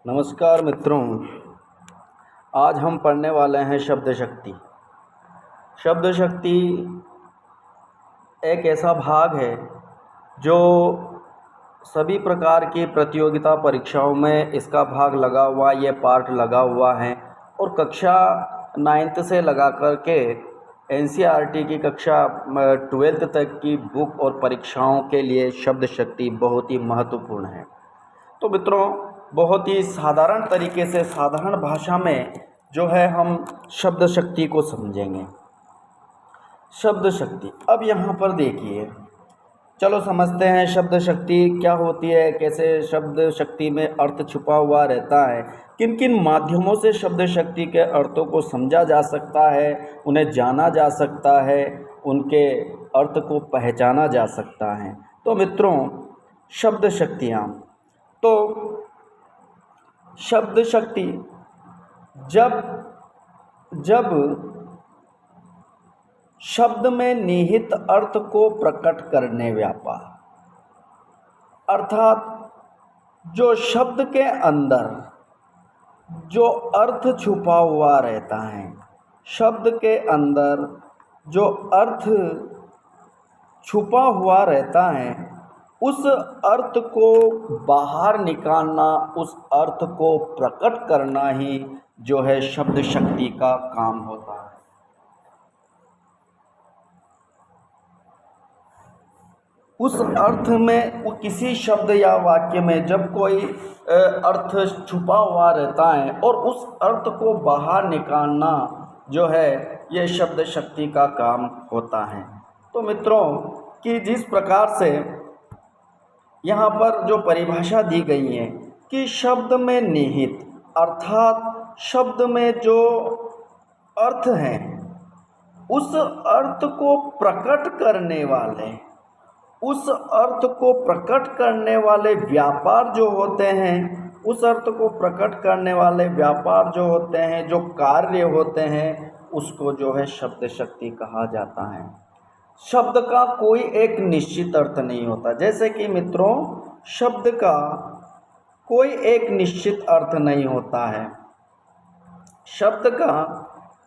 नमस्कार मित्रों। आज हम पढ़ने वाले हैं शब्द शक्ति। शब्द शक्ति एक ऐसा भाग है जो सभी प्रकार की प्रतियोगिता परीक्षाओं में इसका भाग लगा हुआ, ये पार्ट लगा हुआ है। और कक्षा 9th से लगा कर के NCERT की कक्षा 12th तक की बुक और परीक्षाओं के लिए शब्द शक्ति बहुत ही महत्वपूर्ण है। तो मित्रों, बहुत ही साधारण तरीके से, साधारण भाषा में जो है हम शब्द शक्ति को समझेंगे। शब्द शक्ति, अब यहाँ पर देखिए, चलो समझते हैं शब्द शक्ति क्या होती है, कैसे शब्द शक्ति में अर्थ छुपा हुआ रहता है, किन किन माध्यमों से शब्द शक्ति के अर्थों को समझा जा सकता है, उन्हें जाना जा सकता है, उनके अर्थ को पहचाना जा सकता है। तो मित्रों, शब्द शक्तियाँ, तो शब्द शक्ति जब जब शब्द में निहित अर्थ को प्रकट करने व्यापार, अर्थात जो शब्द के अंदर जो अर्थ छुपा हुआ रहता है, शब्द के अंदर जो अर्थ छुपा हुआ रहता है, उस अर्थ को बाहर निकालना, उस अर्थ को प्रकट करना ही जो है शब्द शक्ति का काम होता है। उस अर्थ में, वो किसी शब्द या वाक्य में जब कोई अर्थ छुपा हुआ रहता है और उस अर्थ को बाहर निकालना जो है ये शब्द शक्ति का काम होता है। तो मित्रों, कि जिस प्रकार से यहाँ पर जो परिभाषा दी गई है कि शब्द में निहित, अर्थात शब्द में जो अर्थ है, उस अर्थ को प्रकट करने वाले, उस अर्थ को प्रकट करने वाले व्यापार जो होते हैं, उस अर्थ को प्रकट करने वाले व्यापार जो होते हैं, जो कार्य होते हैं, उसको जो है शब्द शक्ति कहा जाता है। शब्द का कोई एक निश्चित अर्थ नहीं होता। जैसे कि मित्रों, शब्द का कोई एक निश्चित अर्थ नहीं होता है। शब्द का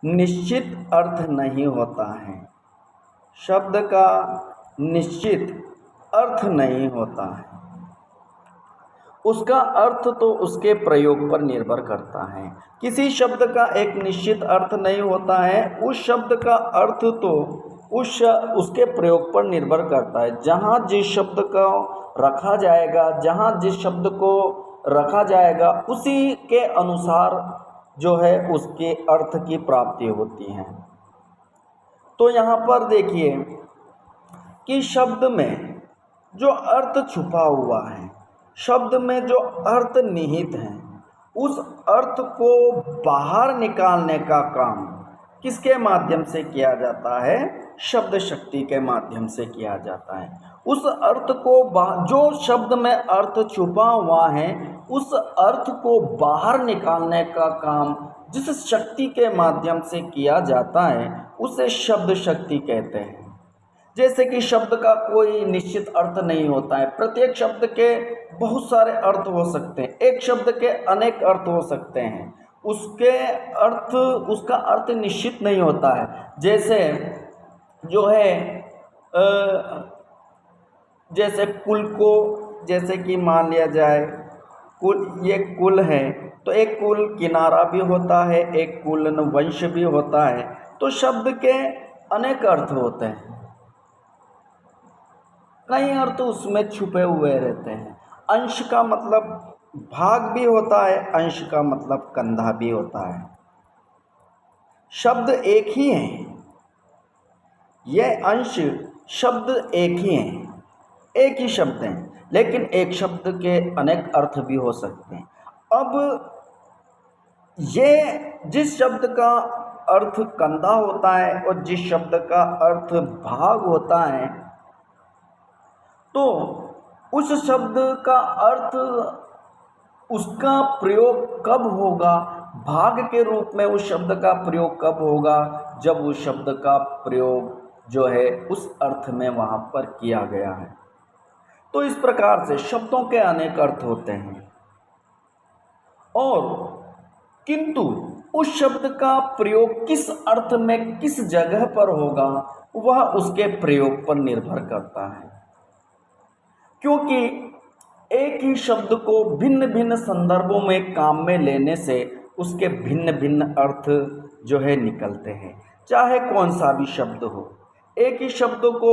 निश्चित अर्थ नहीं होता है। शब्द का निश्चित अर्थ नहीं होता है। उसका अर्थ तो उसके प्रयोग पर निर्भर करता है। किसी शब्द का एक निश्चित अर्थ नहीं होता है। उस शब्द का अर्थ तो उसके प्रयोग पर निर्भर करता है। जहाँ जिस शब्द को रखा जाएगा, जहाँ जिस शब्द को रखा जाएगा, उसी के अनुसार जो है उसके अर्थ की प्राप्ति होती है। तो यहाँ पर देखिए कि शब्द में जो अर्थ छुपा हुआ है, शब्द में जो अर्थ निहित है, उस अर्थ को बाहर निकालने का काम किसके माध्यम से किया जाता है? शब्द शक्ति के माध्यम से किया जाता है। उस अर्थ को जो शब्द में अर्थ छुपा हुआ है, उस अर्थ को बाहर निकालने का काम जिस शक्ति के माध्यम से किया जाता है, उसे शब्द शक्ति कहते हैं। जैसे कि शब्द का कोई निश्चित अर्थ नहीं होता है। प्रत्येक शब्द के बहुत सारे अर्थ हो सकते हैं। एक शब्द के अनेक अर्थ हो सकते हैं। उसका अर्थ निश्चित नहीं होता है। जैसे जो है जैसे कुल को, जैसे कि मान लिया जाए कुल, ये कुल है, तो एक कुल किनारा भी होता है, एक कुल वंश भी होता है। तो शब्द के अनेक अर्थ होते हैं। कई अर्थ उसमें छुपे हुए रहते हैं। अंश का मतलब भाग भी होता है, अंश का मतलब कंधा भी होता है। शब्द एक ही है, यह अंश शब्द एक ही हैं, एक ही शब्द हैं, लेकिन एक शब्द के अनेक अर्थ भी हो सकते हैं। अब ये जिस शब्द का अर्थ कंधा होता है और जिस शब्द का अर्थ भाग होता है, तो उस शब्द का अर्थ, उसका प्रयोग कब होगा, भाग के रूप में उस शब्द का प्रयोग कब होगा? जब उस शब्द का प्रयोग जो है उस अर्थ में वहाँ पर किया गया है। तो इस प्रकार से शब्दों के अनेक अर्थ होते हैं और किंतु उस शब्द का प्रयोग किस अर्थ में किस जगह पर होगा वह उसके प्रयोग पर निर्भर करता है, क्योंकि एक ही शब्द को भिन्न भिन्न संदर्भों में काम में लेने से उसके भिन्न भिन्न अर्थ जो है निकलते हैं। चाहे कौन सा भी शब्द हो, एक ही शब्द को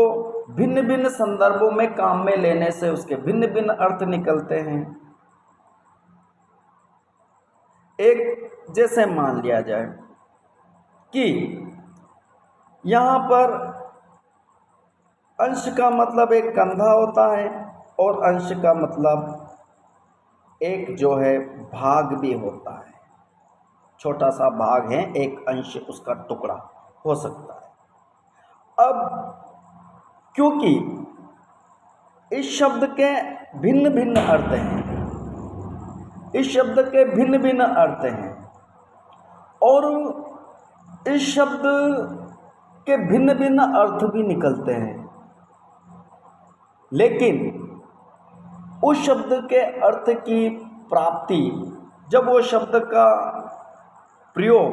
भिन्न भिन्न संदर्भों में काम में लेने से उसके भिन्न भिन्न अर्थ निकलते हैं। एक जैसे मान लिया जाए कि यहाँ पर अंश का मतलब एक कंधा होता है और अंश का मतलब एक जो है भाग भी होता है, छोटा सा भाग है, एक अंश उसका टुकड़ा हो सकता है। अब क्योंकि इस शब्द के भिन्न भिन्न अर्थ हैं, इस शब्द के भिन्न भिन्न अर्थ हैं और इस शब्द के भिन्न भिन्न अर्थ भी निकलते हैं, लेकिन उस शब्द के अर्थ की प्राप्ति, जब वो शब्द का प्रयोग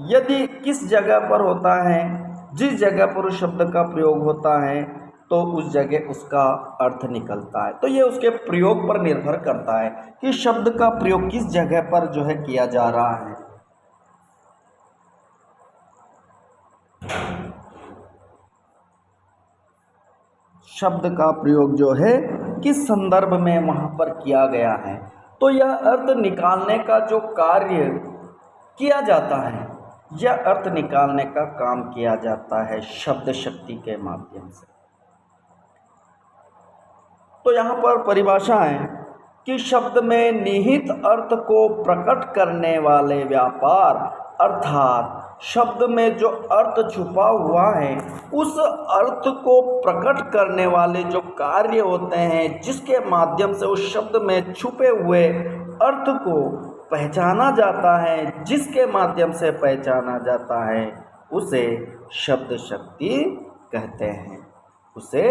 यदि किस जगह पर होता है, जिस जगह पर उस शब्द का प्रयोग होता है तो उस जगह उसका अर्थ निकलता है। तो ये उसके प्रयोग पर निर्भर करता है कि शब्द का प्रयोग किस जगह पर जो है किया जा रहा है। शब्द का प्रयोग जो है किस संदर्भ में वहाँ पर किया गया है, तो यह अर्थ निकालने का जो कार्य किया जाता है, यह अर्थ निकालने का काम किया जाता है शब्द शक्ति के माध्यम से। तो यहाँ पर परिभाषा है कि शब्द में निहित अर्थ को प्रकट करने वाले व्यापार, अर्थात शब्द में जो अर्थ छुपा हुआ है उस अर्थ को प्रकट करने वाले जो कार्य होते हैं, जिसके माध्यम से उस शब्द में छुपे हुए अर्थ को पहचाना जाता है, जिसके माध्यम से पहचाना जाता है, उसे शब्द शक्ति कहते हैं, उसे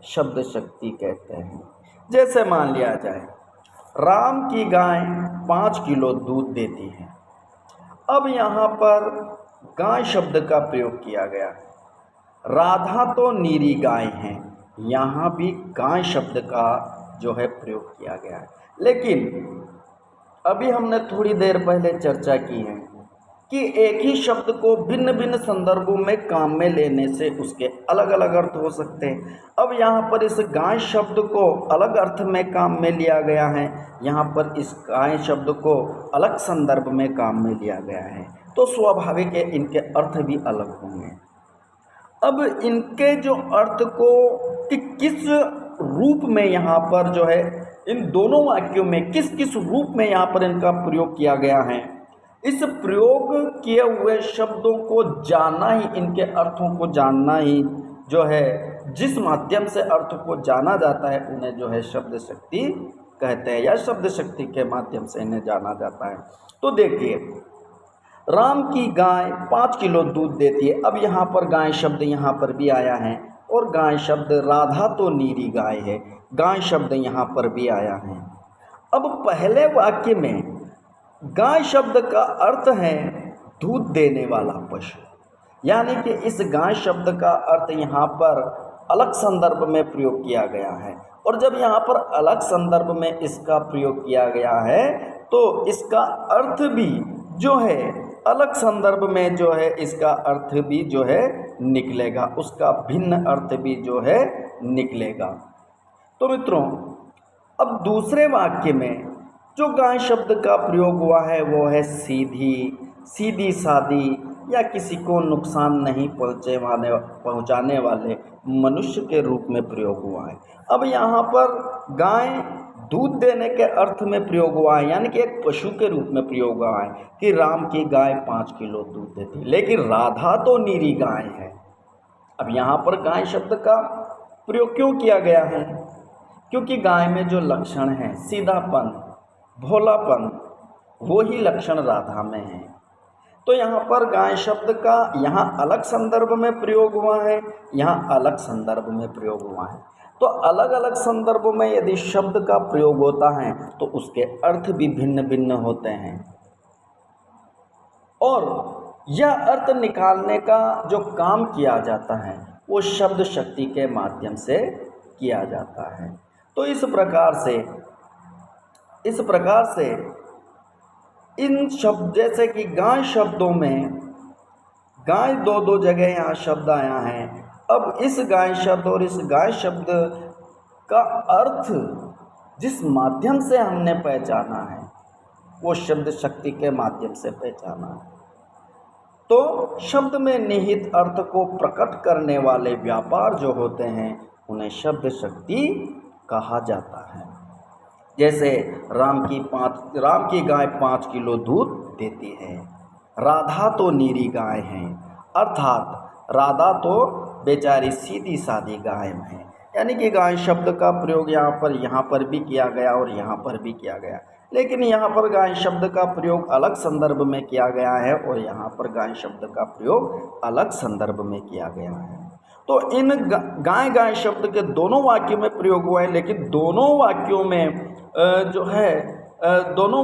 शब्द शक्ति कहते हैं। जैसे मान लिया जाए राम की गाय 5 किलो दूध देती है। अब यहाँ पर गाय शब्द का प्रयोग किया गया। राधा तो नीरी गाय है, यहाँ भी गाय शब्द का जो है प्रयोग किया गया है। लेकिन अभी हमने थोड़ी देर पहले चर्चा की है कि एक ही शब्द को भिन्न भिन्न संदर्भों में काम में लेने से उसके अलग अलग अर्थ हो सकते हैं। अब यहाँ पर इस गाय शब्द को अलग अर्थ में काम में लिया गया है, यहाँ पर इस गाय शब्द को अलग संदर्भ में काम में लिया गया है, तो स्वाभाविक है इनके अर्थ भी अलग होंगे। अब इनके जो अर्थ को कि किस रूप में यहाँ पर जो है इन दोनों वाक्यों में किस किस रूप में यहाँ पर इनका प्रयोग किया गया है, इस प्रयोग किए हुए शब्दों को जानना ही, इनके अर्थों को जानना ही जो है, जिस माध्यम से अर्थ को जाना जाता है उन्हें जो है शब्द शक्ति कहते हैं, या शब्द शक्ति के माध्यम से इन्हें जाना जाता है। तो देखिए राम की गाय 5 किलो दूध देती है। अब यहाँ पर गाय शब्द यहाँ पर भी आया है और गाय शब्द, राधा तो नीरी गाय है, गाय शब्द यहाँ पर भी आया है। अब पहले वाक्य में गाय शब्द का अर्थ है दूध देने वाला पशु, यानी कि इस गाय शब्द का अर्थ यहाँ पर अलग संदर्भ में प्रयोग किया गया है, और जब यहाँ पर अलग संदर्भ में इसका प्रयोग किया गया है तो इसका अर्थ भी जो है अलग संदर्भ में जो है इसका अर्थ भी जो है निकलेगा, उसका भिन्न अर्थ भी जो है निकलेगा। तो मित्रों अब दूसरे वाक्य में जो गाय शब्द का प्रयोग हुआ है वो है सीधी, सीधी सादी या किसी को नुकसान नहीं पहुंचाने वाले मनुष्य के रूप में प्रयोग हुआ है। अब यहाँ पर गाय दूध देने के अर्थ में प्रयोग हुआ है, यानी कि एक पशु के रूप में प्रयोग हुआ है कि राम की गाय 5 किलो दूध देती, लेकिन राधा तो नीरी गाय है। अब यहाँ पर गाय शब्द का प्रयोग क्यों किया गया है? क्योंकि गाय में जो लक्षण है सीधापन, भोलापन, वो ही लक्षण राधा में है। तो यहाँ पर गाय शब्द का यहाँ अलग संदर्भ में प्रयोग हुआ है, यहाँ अलग संदर्भ में प्रयोग हुआ है। तो अलग अलग संदर्भों में यदि शब्द का प्रयोग होता है तो उसके अर्थ भी भिन्न भिन्न होते हैं, और यह अर्थ निकालने का जो काम किया जाता है वो शब्द शक्ति के माध्यम से किया जाता है। तो इस प्रकार से इन शब्द, जैसे कि गाय शब्दों में गाय दो दो जगह यहाँ शब्द आया है। अब इस गाय शब्द और इस गाय शब्द का अर्थ जिस माध्यम से हमने पहचाना है वो शब्द शक्ति के माध्यम से पहचाना है। तो शब्द में निहित अर्थ को प्रकट करने वाले व्यापार जो होते हैं उन्हें शब्द शक्ति कहा जाता है। जैसे राम की गाय 5 किलो दूध देती है, राधा तो नीरी गाय है, अर्थात राधा तो बेचारी सीधी सादी गाय है। यानी कि गाय शब्द का प्रयोग यहाँ पर भी किया गया और यहाँ पर भी किया गया, लेकिन यहाँ पर गाय शब्द का प्रयोग अलग संदर्भ में किया गया है और यहाँ पर गाय शब्द का प्रयोग अलग संदर्भ में किया गया है। तो इन गाय शब्द के दोनों वाक्यों में प्रयोग हुआ है, लेकिन दोनों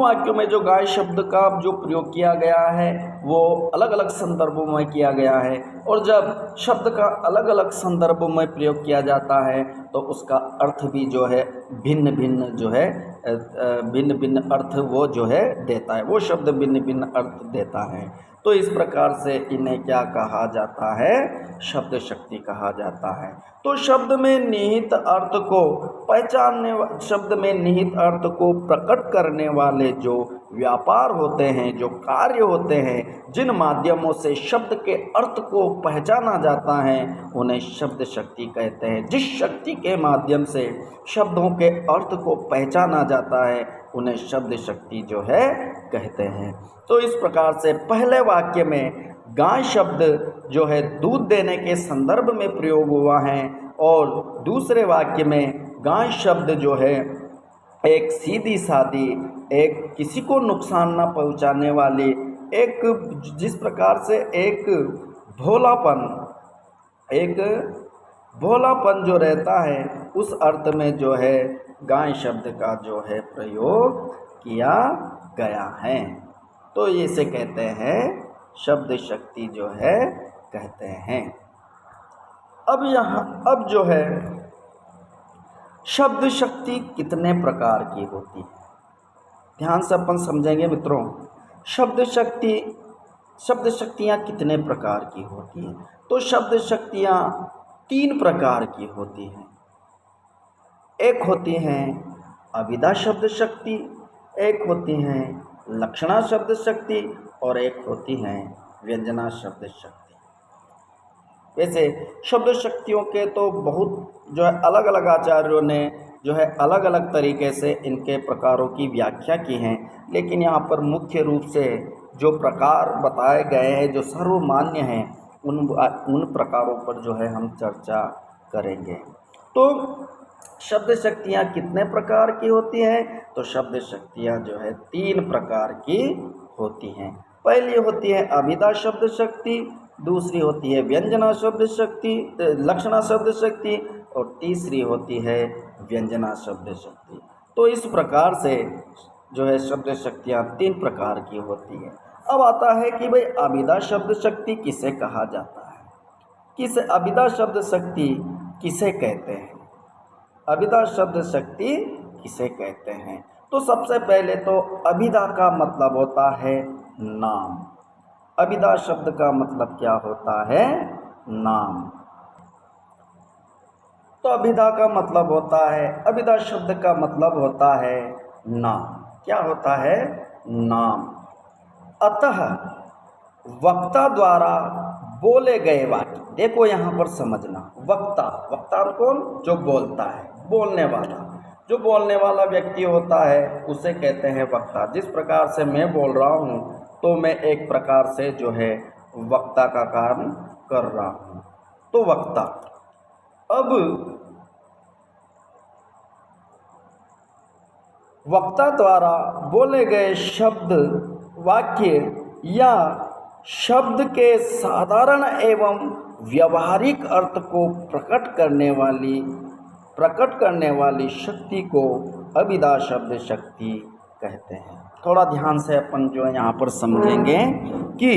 वाक्यों में जो गाय शब्द का जो प्रयोग किया गया है वो अलग अलग संदर्भों में किया गया है। और जब शब्द का अलग अलग संदर्भों में प्रयोग किया जाता है तो उसका अर्थ भी जो है भिन्न भिन्न अर्थ वो जो है देता है, वो शब्द भिन्न भिन्न अर्थ देता है। तो इस प्रकार से इन्हें क्या कहा जाता है? शब्द शक्ति कहा जाता है। तो शब्द में निहित अर्थ को प्रकट करने वाले जो व्यापार होते हैं, जो कार्य होते हैं, जिन माध्यमों से शब्द के अर्थ को पहचाना जाता है उन्हें शब्द शक्ति कहते हैं। जिस शक्ति के माध्यम से शब्दों के अर्थ को पहचाना जाता है उन्हें शब्द शक्ति जो है कहते हैं। तो इस प्रकार से पहले वाक्य में गाय शब्द जो है दूध देने के संदर्भ में प्रयोग हुआ है, और दूसरे वाक्य में गाय शब्द जो है एक सीधी सादी, एक किसी को नुकसान न पहुंचाने वाली, एक जिस प्रकार से एक भोलापन जो रहता है उस अर्थ में जो है गाय शब्द का जो है प्रयोग किया गया है। तो इसे कहते हैं शब्द शक्ति जो है कहते हैं। अब जो है शब्द शक्ति कितने प्रकार की होती है, ध्यान से अपन समझेंगे मित्रों। शब्द शक्तियाँ कितने प्रकार की होती हैं? तो शब्द शक्तियाँ 3 प्रकार की होती हैं। एक होती हैं अभिधा शब्द शक्ति, एक होती हैं लक्षणा शब्द शक्ति, और एक होती हैं व्यंजना शब्द शक्ति। वैसे शब्द शक्तियों के तो बहुत जो है अलग अलग आचार्यों ने जो है अलग अलग तरीके से इनके प्रकारों की व्याख्या की हैं, लेकिन यहाँ पर मुख्य रूप से जो प्रकार बताए गए हैं, जो सर्वमान्य हैं, उन प्रकारों पर जो है हम चर्चा करेंगे। तो शब्द शक्तियाँ कितने प्रकार की होती हैं? तो शब्द शक्तियाँ जो है 3 प्रकार की होती हैं। पहली होती है अभिधा शब्द शक्ति, दूसरी होती है व्यंजना शब्द शक्ति, लक्षणा शब्द शक्ति, और तीसरी होती है व्यंजना शब्द शक्ति। तो इस प्रकार से जो है शब्द शक्तियाँ 3 प्रकार की होती हैं। अब आता है कि भाई अभिधा शब्द शक्ति किसे कहा जाता है, अभिधा शब्द शक्ति किसे कहते हैं? अभिधा शब्द शक्ति किसे कहते हैं? तो सबसे पहले तो अभिधा का मतलब होता है नाम। अभिधा शब्द का मतलब क्या होता है? नाम। तो अभिधा का मतलब होता है, अभिधा शब्द का मतलब होता है नाम। क्या होता है? नाम। अतः वक्ता द्वारा बोले गए वाक्य, देखो यहाँ पर समझना, वक्ता कौन? जो बोलता है, बोलने वाला, जो बोलने वाला व्यक्ति होता है उसे कहते हैं वक्ता। जिस প্রকার से मैं बोल रहा हूँ तो मैं एक प्रकार से जो है वक्ता का काम कर रहा हूँ, तो वक्ता। अब वक्ता द्वारा बोले गए शब्द, वाक्य या शब्द के साधारण एवं व्यवहारिक अर्थ को प्रकट करने वाली प्रकट करने वाली शक्ति को अभिधा शब्द शक्ति कहते हैं। थोड़ा ध्यान से अपन जो है यहाँ पर समझेंगे कि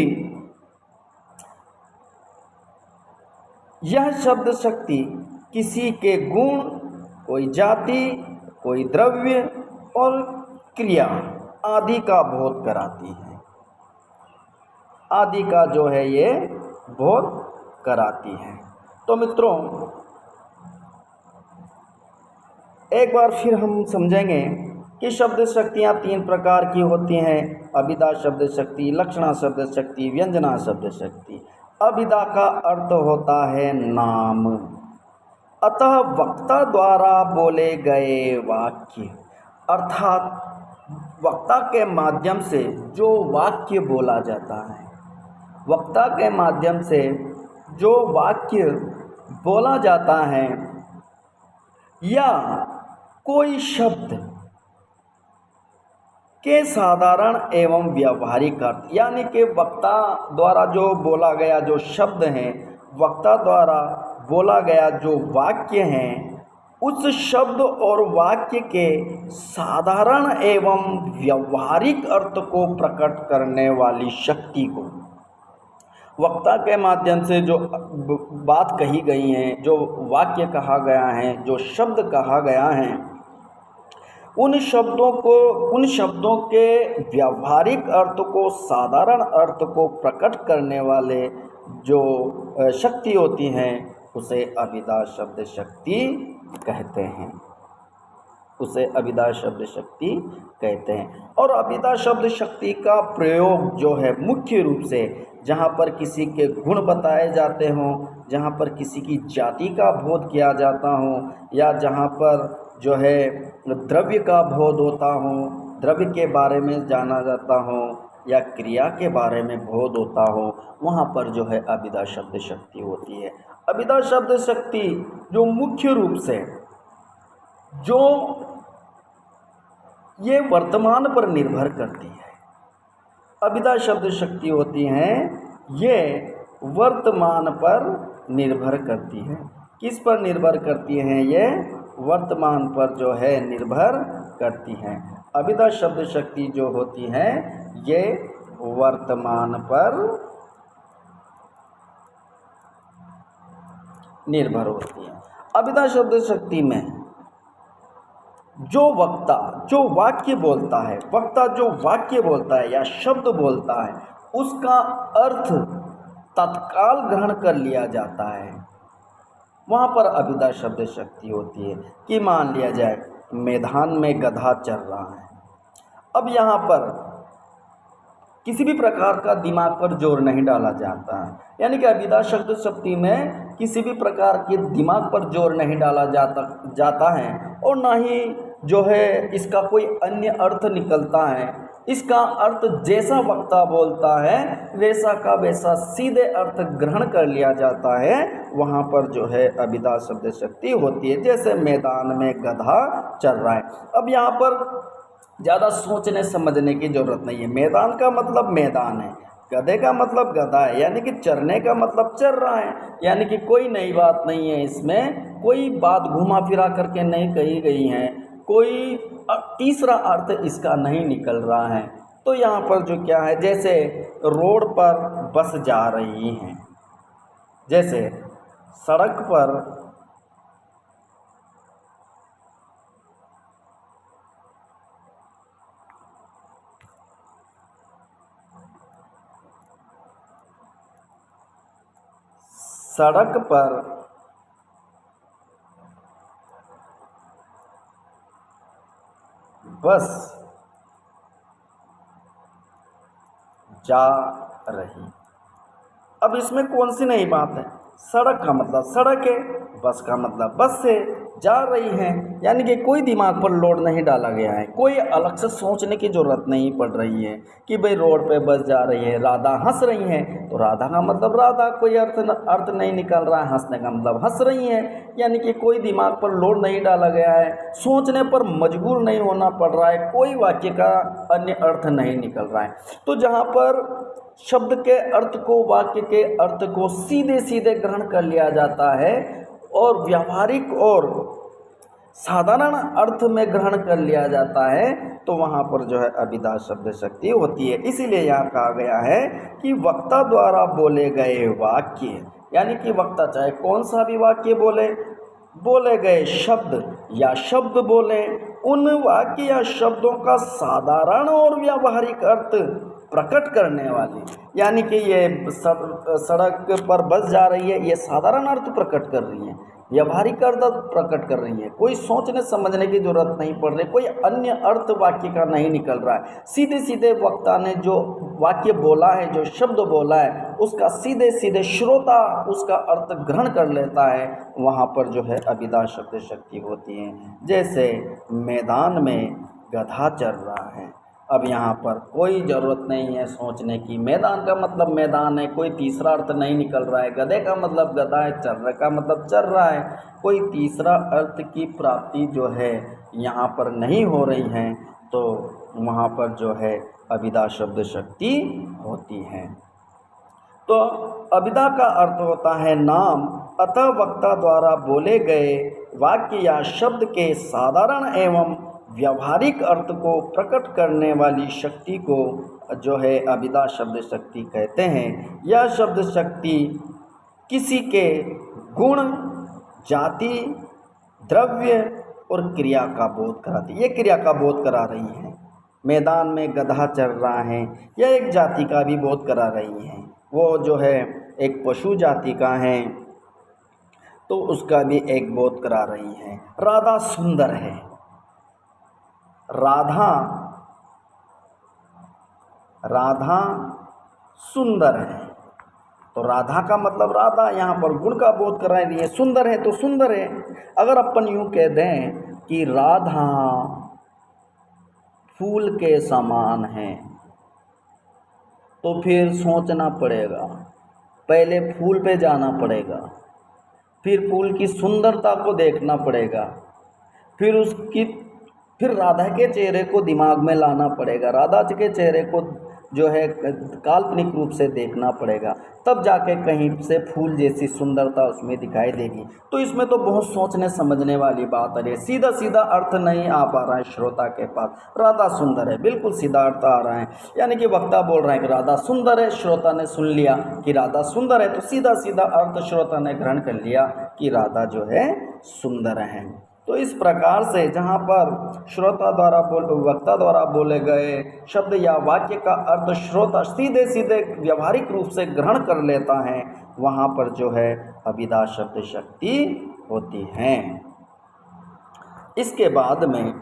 यह शब्द शक्ति किसी के गुण, कोई जाति, कोई द्रव्य और क्रिया आदि का बोध कराती है, आदि का जो है ये बोध कराती है। तो मित्रों एक बार फिर हम समझेंगे कि शब्द शक्तियाँ 3 प्रकार की होती हैं, अभिधा शब्द शक्ति, लक्षणा शब्द शक्ति, व्यंजना शब्द शक्ति। अभिधा का अर्थ होता है नाम, अतः वक्ता द्वारा बोले गए वाक्य, अर्थात वक्ता के माध्यम से जो वाक्य बोला जाता है, वक्ता के माध्यम से जो वाक्य बोला जाता है या कोई शब्द के साधारण एवं व्यावहारिक अर्थ, यानी कि वक्ता द्वारा जो बोला गया जो शब्द है, वक्ता द्वारा बोला गया जो वाक्य हैं, उस शब्द और वाक्य के साधारण एवं व्यावहारिक अर्थ को प्रकट करने वाली शक्ति को, वक्ता के माध्यम से जो बात कही गई है, जो वाक्य कहा गया है, जो शब्द कहा गया है, उन शब्दों के व्यावहारिक अर्थ को, साधारण अर्थ को प्रकट करने वाले जो शक्ति होती हैं उसे अभिधा शब्द शक्ति कहते हैं, उसे अभिधा शब्द शक्ति कहते हैं। और अभिधा शब्द शक्ति का प्रयोग जो है मुख्य रूप से जहाँ पर किसी के गुण बताए जाते हों, जहाँ पर किसी की जाति का बोध किया जाता हो, या जहाँ पर जो है द्रव्य का बोध होता हो, द्रव्य के बारे में जाना जाता हो, या क्रिया के बारे में बोध होता हो, वहाँ पर जो है अभिधा शब्द शक्ति होती है। अभिधा शब्द शक्ति जो मुख्य रूप से जो ये वर्तमान पर निर्भर करती है, अभिधा शब्द शक्ति होती हैं ये वर्तमान पर निर्भर करती है। किस पर निर्भर करती हैं? ये वर्तमान पर जो है निर्भर करती हैं। अभिधा शब्द शक्ति जो होती है ये वर्तमान पर निर्भर होती है। अभिधा शब्द शक्ति में जो वक्ता जो वाक्य बोलता है, वक्ता जो वाक्य बोलता है या शब्द बोलता है, उसका अर्थ तत्काल ग्रहण कर लिया जाता है, वहाँ पर अभिधा शब्द शक्ति होती है। कि मान लिया जाए मैदान में गधा चल रहा है, अब यहाँ पर किसी भी प्रकार का दिमाग पर जोर नहीं डाला जाता है, यानी कि अभिधा शब्द शक्ति में किसी भी प्रकार के दिमाग पर जोर नहीं डाला जाता है, और ना ही जो है इसका कोई अन्य अर्थ निकलता है। इसका अर्थ जैसा वक्ता बोलता है वैसा का वैसा सीधे अर्थ ग्रहण कर लिया जाता है, वहाँ पर जो है अभिधा शब्द शक्ति होती है। जैसे मैदान में गधा चल रहा है, अब यहाँ पर ज़्यादा सोचने समझने की ज़रूरत नहीं है। मैदान का मतलब मैदान है, गधे का मतलब गधा है, यानी कि चरने का मतलब चर रहा है, यानी कि कोई नई बात नहीं है, इसमें कोई बात घुमा फिरा करके नहीं कही गई है, कोई तीसरा अर्थ इसका नहीं निकल रहा है। तो यहाँ पर जो क्या है, जैसे रोड पर बस जा रही हैं, जैसे सड़क पर बस जा रही, अब इसमें कौन सी नई बात है? सड़क का मतलब सड़क है, बस का मतलब बस से, जा रही हैं, यानी कि कोई दिमाग पर लोड नहीं डाला गया है, कोई अलग से सोचने की ज़रूरत नहीं पड़ रही है कि भाई रोड पे बस जा रही है, राधा हंस रही है, तो राधा का मतलब राधा, कोई अर्थ नहीं निकल रहा है, हंसने का मतलब हंस रही है, यानी कि कोई दिमाग पर लोड नहीं डाला गया है, सोचने पर मजबूर नहीं होना पड़ रहा है, कोई वाक्य का अन्य अर्थ नहीं निकल रहा है। तो जहाँ पर शब्द के अर्थ को, वाक्य के अर्थ को सीधे सीधे ग्रहण कर लिया जाता है और व्यावहारिक और साधारण अर्थ में ग्रहण कर लिया जाता है तो वहाँ पर जो है अभिधा शब्द शक्ति होती है। इसीलिए यहाँ कहा गया है कि वक्ता द्वारा बोले गए वाक्य, यानी कि वक्ता चाहे कौन सा भी वाक्य बोले गए शब्द या शब्द बोले, उन वाक्य या शब्दों का साधारण और व्यावहारिक अर्थ प्रकट करने वाली, यानी कि ये सड़क पर बस जा रही है, ये साधारण अर्थ प्रकट कर रही है, व्यावहारिक अर्थ प्रकट कर रही है, कोई सोचने समझने की जरूरत नहीं पड़ रही, कोई अन्य अर्थ वाक्य का नहीं निकल रहा है। सीधे सीधे वक्ता ने जो वाक्य बोला है, जो शब्द बोला है, उसका सीधे सीधे श्रोता उसका अर्थ ग्रहण कर लेता है। वहाँ पर जो है अभिधा शब्द शक्ति होती है। जैसे मैदान में गधा चल रहा है, अब यहाँ पर कोई ज़रूरत नहीं है सोचने की, मैदान का मतलब मैदान है, कोई तीसरा अर्थ नहीं निकल रहा है। गधे का मतलब गधा है, चल रहा का मतलब चल रहा है, कोई तीसरा अर्थ की प्राप्ति जो है यहाँ पर नहीं हो रही है, तो वहाँ पर जो है अभिधा शब्द शक्ति होती है। तो अभिधा का अर्थ होता है नाम, अतः वक्ता द्वारा बोले गए वाक्य या शब्द के साधारण एवं व्यावहारिक अर्थ को प्रकट करने वाली शक्ति को जो है अभिधा शब्द शक्ति कहते हैं। यह शब्द शक्ति किसी के गुण, जाति, द्रव्य और क्रिया का बोध कराती है। ये क्रिया का बोध करा रही है। मैदान में गधा चल रहा है, यह एक जाति का भी बोध करा रही है। वो जो है एक पशु जाति का है तो उसका भी एक बोध करा रही है। राधा सुंदर है, राधा सुंदर है, तो राधा का मतलब राधा यहाँ पर गुण का बोध करा रही है। सुंदर है तो सुंदर है। अगर अपन यूँ कह दें कि राधा फूल के समान है, तो फिर सोचना पड़ेगा, पहले फूल पे जाना पड़ेगा, फिर फूल की सुंदरता को देखना पड़ेगा, फिर राधा के चेहरे को दिमाग में लाना पड़ेगा, राधा के चेहरे को जो है काल्पनिक रूप से देखना पड़ेगा, तब जाके कहीं से फूल जैसी सुंदरता उसमें दिखाई देगी। तो इसमें तो बहुत सोचने समझने वाली बात है। सीधा सीधा अर्थ नहीं आ पा रहा है श्रोता के पास। राधा सुंदर है, बिल्कुल सीधा अर्थ आ रहा है, यानी कि वक्ता बोल रहा है कि राधा सुंदर है, श्रोता ने सुन लिया कि राधा सुंदर है, तो सीधा सीधा अर्थ श्रोता ने ग्रहण कर लिया कि राधा जो है सुंदर है। तो इस प्रकार से जहाँ पर वक्ता द्वारा बोले गए शब्द या वाक्य का अर्थ श्रोता सीधे सीधे व्यावहारिक रूप से ग्रहण कर लेता है, वहाँ पर जो है अभिधा शब्द शक्ति होती है। इसके बाद में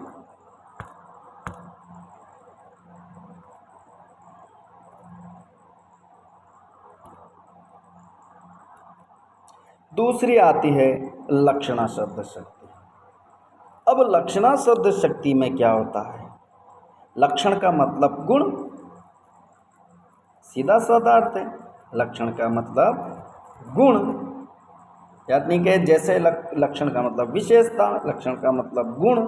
दूसरी आती है लक्षणा शब्द शक्ति। अब लक्षणा शब्द शक्ति में क्या होता है? लक्षण का मतलब गुण, सीधा साधा अर्थ है। लक्षण का मतलब गुण, यानी कि जैसे लक्षण का मतलब विशेषता, लक्षण का मतलब गुण,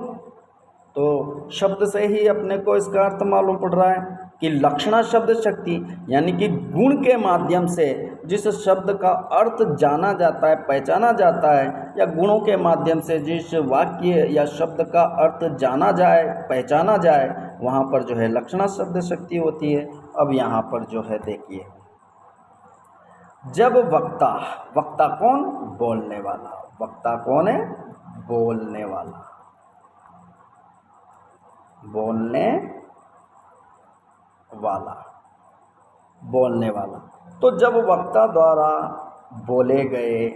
तो शब्द से ही अपने को इसका अर्थ मालूम पड़ रहा है कि लक्षणा शब्द शक्ति यानी कि गुण के माध्यम से जिस शब्द का अर्थ जाना जाता है, पहचाना जाता है, या गुणों के माध्यम से जिस वाक्य या शब्द का अर्थ जाना जाए, पहचाना जाए, वहाँ पर जो है लक्षणा शब्द शक्ति होती है। अब यहाँ पर जो है देखिए, जब वक्ता कौन? बोलने वाला। वक्ता कौन है? बोलने वाला। बोलने वाला। तो जब वक्ता द्वारा बोले गए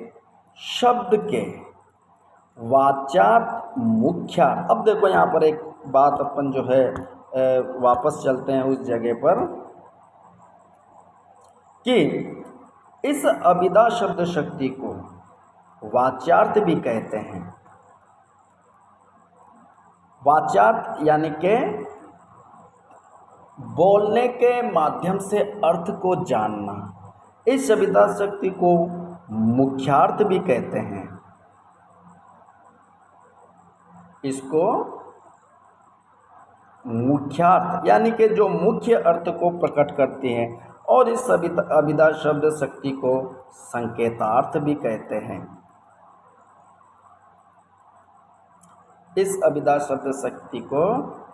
शब्द के वाच्यार्थ मुख्यार्थ, अब देखो यहाँ पर एक बात अपन जो है वापस चलते हैं उस जगह पर कि इस अभिधा शब्द शक्ति को वाच्यार्थ भी कहते हैं। वाच्यार्थ यानी के बोलने के माध्यम से अर्थ को जानना। इस अभिधा शक्ति को मुख्यार्थ भी कहते हैं। इसको मुख्यार्थ यानी कि जो मुख्य अर्थ को प्रकट करती है, और इस अभिधा शब्द शक्ति को संकेतार्थ भी कहते हैं। इस अभिधा शब्द शक्ति को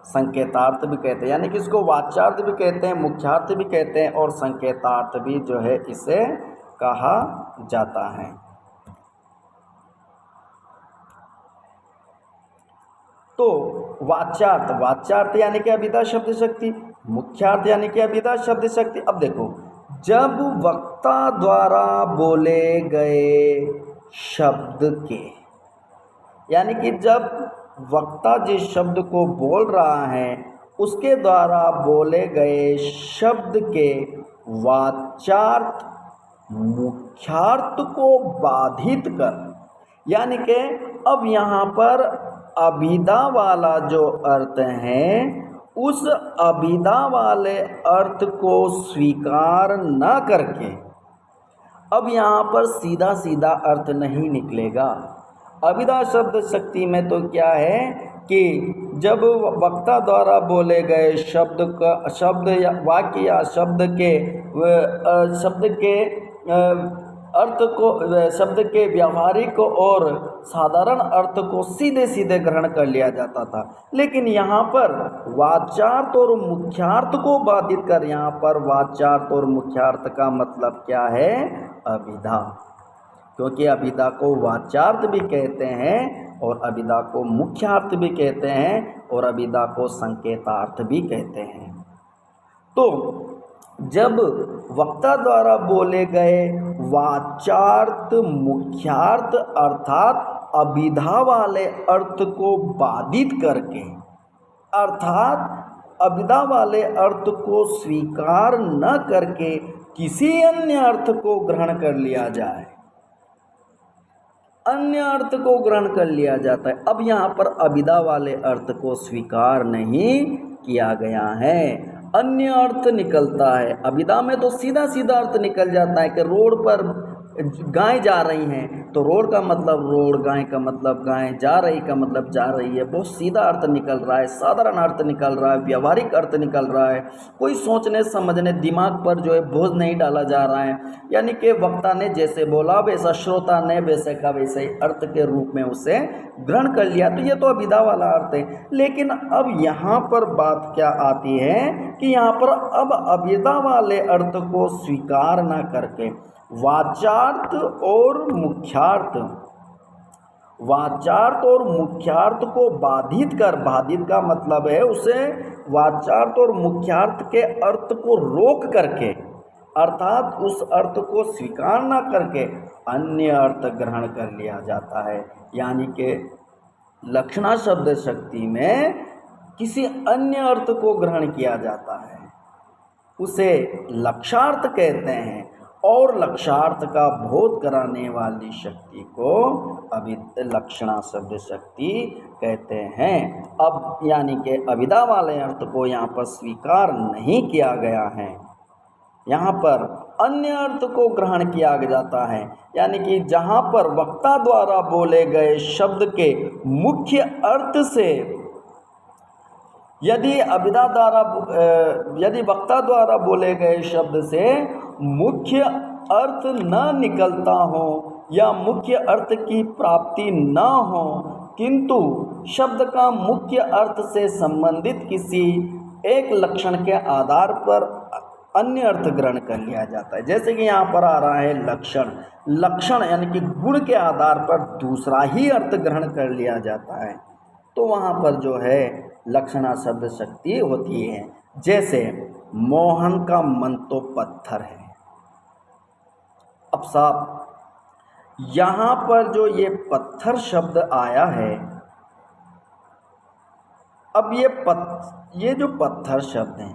संकेतार्थ भी कहते हैं, यानी कि इसको वाच्यार्थ भी कहते हैं, मुख्यार्थ भी कहते हैं और संकेतार्थ भी जो है इसे कहा जाता है। तो वाच्यार्थ, वाच्यार्थ यानी कि अभिधा शब्द शक्ति, मुख्यार्थ यानी कि अभिधा शब्द शक्ति। अब देखो, जब वक्ता द्वारा बोले गए शब्द के, यानी कि जब वक्ता जिस शब्द को बोल रहा है उसके द्वारा बोले गए शब्द के वाच्यार्थ मुख्यार्थ को बाधित कर, यानी कि अब यहाँ पर अभिधा वाला जो अर्थ है उस अभिधा वाले अर्थ को स्वीकार न करके, अब यहाँ पर सीधा सीधा अर्थ नहीं निकलेगा। अभिधा शब्द शक्ति में तो क्या है कि जब वक्ता द्वारा बोले गए शब्द या वाक्य या शब्द के अर्थ को, शब्द के व्यावहारिक और साधारण अर्थ को सीधे सीधे ग्रहण कर लिया जाता था, लेकिन यहाँ पर वाच्यार्थ और मुख्यार्थ को बाधित कर, यहाँ पर वाच्यार्थ और मुख्यार्थ का मतलब क्या है? अभिधा। क्योंकि अभिधा को वाच्यार्थ भी कहते हैं और अभिधा को मुख्यार्थ भी कहते हैं और अभिधा को संकेतार्थ भी कहते हैं। तो जब वक्ता द्वारा बोले गए वाच्यार्थ मुख्यार्थ अर्थात अभिधा वाले अर्थ को बाधित करके, अर्थात अभिधा वाले अर्थ को स्वीकार न करके किसी अन्य अर्थ को ग्रहण कर लिया जाए, अन्य अर्थ को ग्रहण कर लिया जाता है। अब यहाँ पर अभिधा वाले अर्थ को स्वीकार नहीं किया गया है, अन्य अर्थ निकलता है। अभिधा में तो सीधा सीधा अर्थ निकल जाता है कि रोड पर गाय जा रही हैं तो रोड का मतलब रोड, गाय का मतलब गाय, जा रही का मतलब जा रही है। बहुत सीधा अर्थ निकल रहा है, साधारण अर्थ निकल रहा है, व्यावहारिक अर्थ निकल रहा है। कोई सोचने समझने दिमाग पर जो है बोझ नहीं डाला जा रहा है, यानी कि वक्ता ने जैसे बोला वैसा श्रोता ने वैसे का वैसे ही अर्थ के रूप में उसे ग्रहण कर लिया। तो ये तो अभिधा वाला अर्थ है। लेकिन अब यहाँ पर बात क्या आती है कि यहाँ पर अब अभिधा वाले अर्थ को स्वीकार ना करके वाच्यार्थ और मुख्यार्थ, वाच्यार्थ और मुख्यार्थ को बाधित कर, बाधित का मतलब है उसे वाच्यार्थ और मुख्यार्थ के अर्थ को रोक करके, अर्थात उस अर्थ को स्वीकार ना करके अन्य अर्थ ग्रहण कर लिया जाता है। यानी कि लक्षणा शब्द शक्ति में किसी अन्य अर्थ को ग्रहण किया जाता है, उसे लक्षार्थ कहते हैं। और लक्षार्थ का बोध कराने वाली शक्ति को लक्षणा शब्द शक्ति कहते हैं। अब यानी कि अभिधा वाले अर्थ को यहाँ पर स्वीकार नहीं किया गया है, यहाँ पर अन्य अर्थ को ग्रहण किया जाता है। यानी कि जहाँ पर वक्ता द्वारा बोले गए शब्द के मुख्य अर्थ से यदि वक्ता द्वारा बोले गए शब्द से मुख्य अर्थ न निकलता हो या मुख्य अर्थ की प्राप्ति न हो, किंतु शब्द का मुख्य अर्थ से संबंधित किसी एक लक्षण के आधार पर अन्य अर्थ ग्रहण कर लिया जाता है। जैसे कि यहाँ पर आ रहा है लक्षण, लक्षण यानी कि गुण के आधार पर दूसरा ही अर्थ ग्रहण कर लिया जाता है, तो वहाँ पर जो है लक्षणा शब्द शक्ति होती है। जैसे मोहन का मन तो पत्थर है। अब साहब यहाँ पर जो ये पत्थर शब्द आया है, अब ये जो पत्थर शब्द है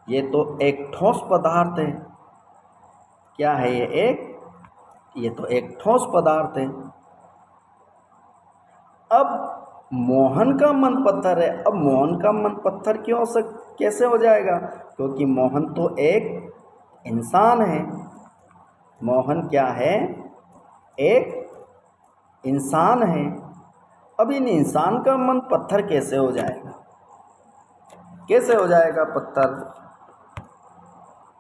ये तो एक ठोस पदार्थ है। क्या है ये तो एक ठोस पदार्थ है। अब मोहन का मन पत्थर है। अब मोहन का मन पत्थर कैसे हो जाएगा? क्योंकि मोहन तो एक इंसान है। मोहन क्या है? एक इंसान है। अब इन इंसान का मन पत्थर कैसे हो जाएगा? कैसे हो जाएगा पत्थर?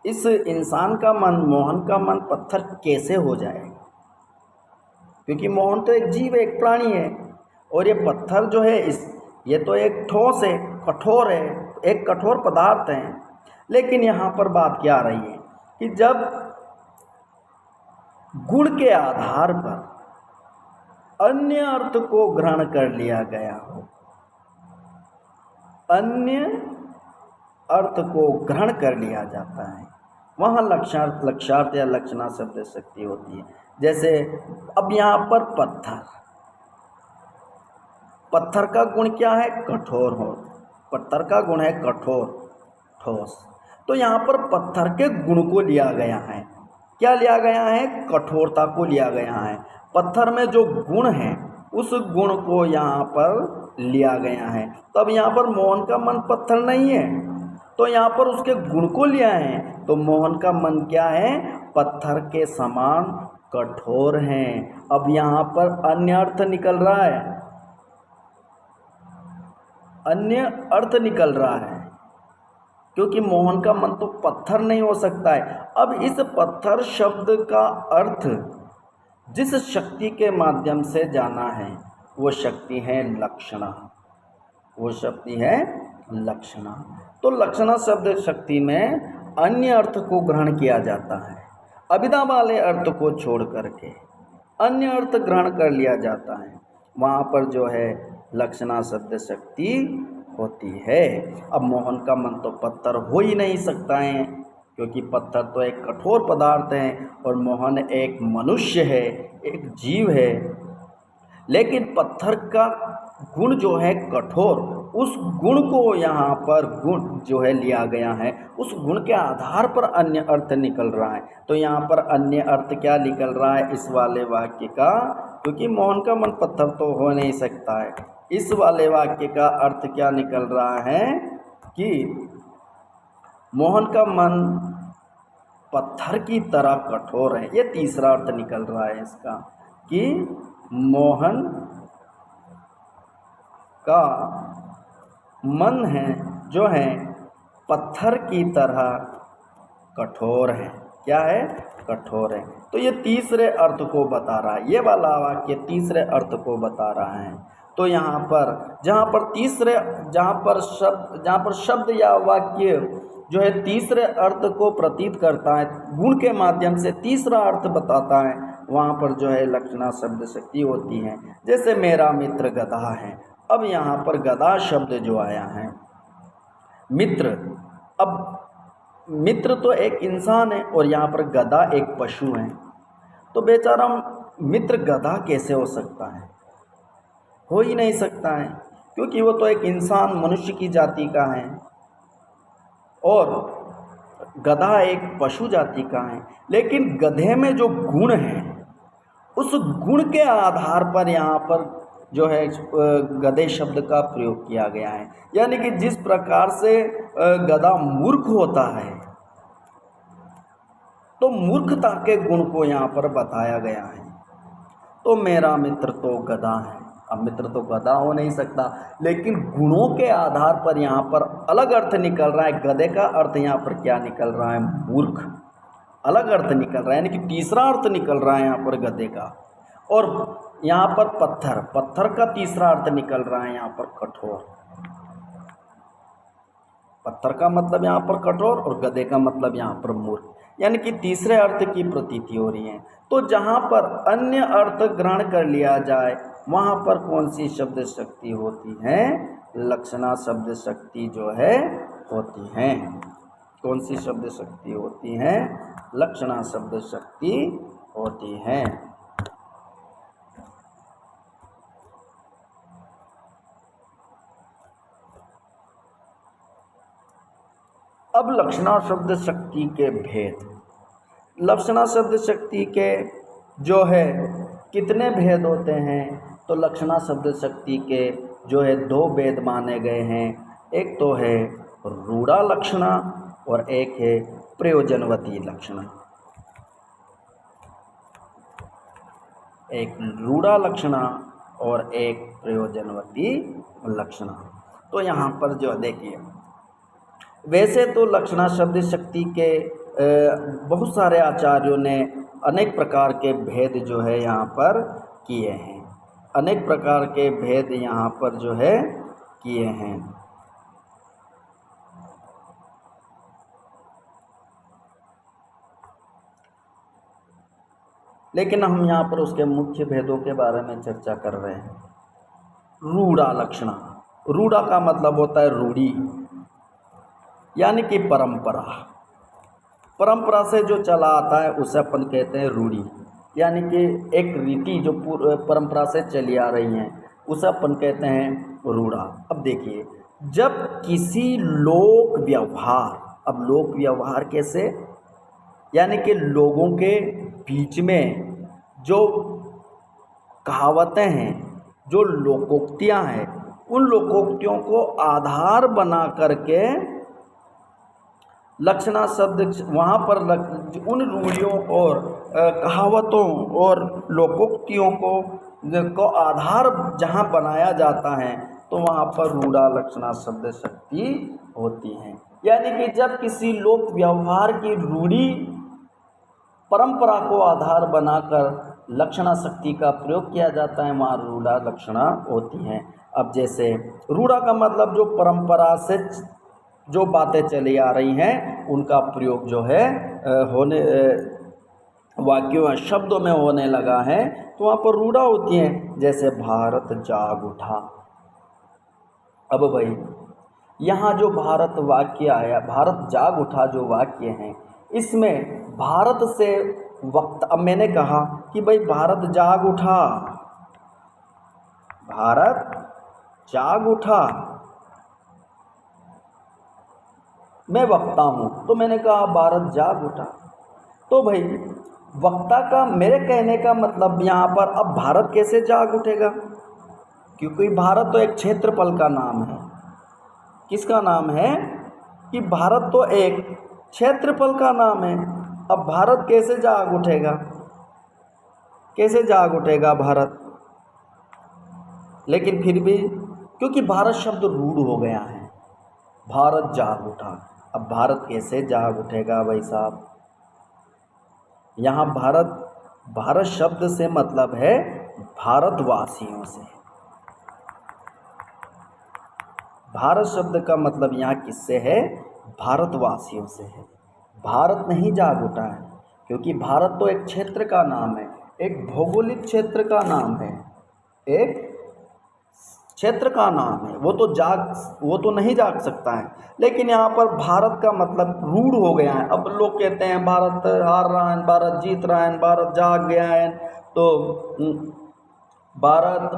इस इंसान का मन, मोहन का मन पत्थर कैसे हो जाएगा? क्योंकि मोहन तो एक जीव, एक प्राणी है और ये पत्थर जो है ये तो एक ठोस है, कठोर है, एक कठोर पदार्थ है। लेकिन यहाँ पर बात क्या आ रही है कि जब गुण के आधार पर अन्य अर्थ को ग्रहण कर लिया गया हो, अन्य अर्थ को ग्रहण कर लिया जाता है, वहाँ लक्षार्थ या लक्षणा शब्द शक्ति होती है। जैसे अब यहाँ पर पत्थर का गुण क्या है? कठोर हो। पत्थर का गुण है कठोर, ठोस। तो यहाँ पर पत्थर के गुण को लिया गया है। क्या लिया गया है? कठोरता को लिया गया है। पत्थर में जो गुण है उस गुण को यहाँ पर लिया गया है। तब यहाँ पर मोहन का मन पत्थर नहीं है, तो यहाँ पर उसके गुण को लिया है। तो मोहन का मन क्या है? पत्थर के समान कठोर है। अब यहाँ पर अन्य अर्थ निकल रहा है, अन्य अर्थ निकल रहा है, क्योंकि मोहन का मन तो पत्थर नहीं हो सकता है। अब इस पत्थर शब्द का अर्थ जिस शक्ति के माध्यम से जाना है वो शक्ति है लक्षणा, वो शक्ति है लक्षणा। तो लक्षणा शब्द शक्ति में अन्य अर्थ को ग्रहण किया जाता है, अभिधा वाले अर्थ को छोड़ करके अन्य अर्थ ग्रहण कर लिया जाता है, वहाँ पर जो है लक्षणा शब्द शक्ति होती है। अब मोहन का मन तो पत्थर हो ही नहीं सकता है, क्योंकि पत्थर तो एक कठोर पदार्थ है और मोहन एक मनुष्य है, एक जीव है। लेकिन पत्थर का गुण जो है कठोर, उस गुण को यहाँ पर गुण जो है लिया गया है, उस गुण के आधार पर अन्य अर्थ निकल रहा है। तो यहाँ पर अन्य अर्थ क्या निकल रहा है इस वाले वाक्य का? क्योंकि मोहन का मन पत्थर तो हो नहीं सकता है, इस वाले वाक्य का अर्थ क्या निकल रहा है कि मोहन का मन पत्थर की तरह कठोर है। ये तीसरा अर्थ निकल रहा है इसका कि मोहन का मन है जो है पत्थर की तरह कठोर है। क्या है? कठोर है। तो ये तीसरे अर्थ को बता रहा है, ये वाला वाक्य तीसरे अर्थ को बता रहा है। तो यहाँ पर जहाँ पर शब्द या वाक्य जो है तीसरे अर्थ को प्रतीत करता है, गुण के माध्यम से तीसरा अर्थ बताता है, वहाँ पर जो है लक्षणा शब्द शक्ति होती है। जैसे मेरा मित्र गधा है। अब यहाँ पर गधा शब्द जो आया है, मित्र, अब मित्र तो एक इंसान है और यहाँ पर गधा एक पशु है। तो बेचारा मित्र गधा कैसे हो सकता है? हो ही नहीं सकता है, क्योंकि वो तो एक इंसान मनुष्य की जाति का है और गधा एक पशु जाति का है। लेकिन गधे में जो गुण है उस गुण के आधार पर यहाँ पर जो है गधे शब्द का प्रयोग किया गया है। यानी कि जिस प्रकार से गधा मूर्ख होता है, तो मूर्खता के गुण को यहाँ पर बताया गया है। तो मेरा मित्र तो गधा है। अब मित्र तो गधा हो नहीं सकता, लेकिन गुणों के आधार पर यहाँ पर अलग अर्थ निकल रहा है। गधे का अर्थ यहाँ पर क्या निकल रहा है? मूर्ख, अलग अर्थ निकल रहा है, यानी कि तीसरा अर्थ निकल रहा है यहाँ पर गधे का। और यहाँ पर पत्थर का तीसरा अर्थ निकल रहा है यहाँ पर कठोर। पत्थर का मतलब यहाँ पर कठोर और गधे का मतलब यहाँ पर मूर्ख, यानी कि तीसरे अर्थ की प्रतीति हो रही है। तो जहाँ पर अन्य अर्थ ग्रहण कर लिया जाए वहाँ पर कौन सी शब्द शक्ति होती है? लक्षणा शब्द शक्ति जो है होती है। कौन सी शब्द शक्ति होती है? लक्षणा शब्द शक्ति होती है। अब लक्षणा शब्द शक्ति के भेद। लक्षणा शब्द शक्ति के जो है कितने भेद होते हैं? तो लक्षणा शब्द शक्ति के जो है दो भेद माने गए हैं। एक तो है रूढ़ा लक्षणा और एक है प्रयोजनवती लक्षणा। एक रूढ़ा लक्षणा और एक प्रयोजनवती लक्षणा। तो यहाँ पर जो देखिए, वैसे तो लक्षणा शब्द शक्ति के बहुत सारे आचार्यों ने अनेक प्रकार के भेद जो है यहाँ पर किए हैं, अनेक प्रकार के भेद यहाँ पर जो है किए हैं। लेकिन हम यहाँ पर उसके मुख्य भेदों के बारे में चर्चा कर रहे हैं। रूढ़ा लक्षणा, रूढ़ा का मतलब होता है रूढ़ी, यानी कि परंपरा। परंपरा से जो चला आता है उसे अपन कहते हैं रूढ़ी, यानी कि एक रीति जो परंपरा से चली आ रही है उसे अपन कहते हैं रूढ़ा। अब देखिए, जब किसी लोक व्यवहार, अब लोक व्यवहार कैसे, यानी कि लोगों के बीच में जो कहावतें हैं, जो लोकोक्तियाँ हैं, उन लोकोक्तियों को आधार बना करके लक्षणा शब्द वहाँ पर उन रूढ़ियों और कहावतों और लोकोक्तियों को आधार जहाँ बनाया जाता है तो वहाँ पर रूढ़ा लक्षणा शब्द शक्ति होती है। यानी कि जब किसी लोक व्यवहार की रूढ़ी परंपरा को आधार बनाकर लक्षणा शक्ति का प्रयोग किया जाता है, वहाँ रूढ़ा लक्षणा होती हैं। अब जैसे रूढ़ा का मतलब जो परंपरा से जो बातें चली आ रही हैं उनका प्रयोग जो है होने वाक्यों शब्दों में होने लगा है तो वहाँ पर रूढ़ा होती हैं। जैसे भारत जाग उठा। अब भाई यहाँ जो भारत वाक्य आया, भारत जाग उठा जो वाक्य है, इसमें भारत से वक्त, अब मैंने कहा कि भाई भारत जाग उठा, भारत जाग उठा, मैं वक्ता हूँ तो मैंने कहा भारत जाग उठा। तो भाई वक्ता का, मेरे कहने का मतलब यहाँ पर अब भारत कैसे जाग उठेगा, क्योंकि भारत तो एक क्षेत्रफल का नाम है। किसका नाम है कि भारत तो एक क्षेत्रफल का नाम है। अब भारत कैसे जाग उठेगा, कैसे जाग उठेगा भारत। लेकिन फिर भी क्योंकि भारत शब्द रूढ़ हो गया है, भारत जाग उठा, अब भारत कैसे जाग उठेगा भाई साहब। यहाँ भारत, भारत शब्द से मतलब है भारतवासियों से। भारत शब्द का मतलब यहाँ किससे है, भारतवासियों से है। भारत नहीं जाग उठा है, क्योंकि भारत तो एक क्षेत्र का नाम है, एक भौगोलिक क्षेत्र का नाम है, एक क्षेत्र का नाम है, वो तो नहीं जाग सकता है। लेकिन यहाँ पर भारत का मतलब रूढ़ हो गया है। अब लोग कहते हैं भारत हार रहा है, भारत जीत रहा है, भारत जाग गया है, तो भारत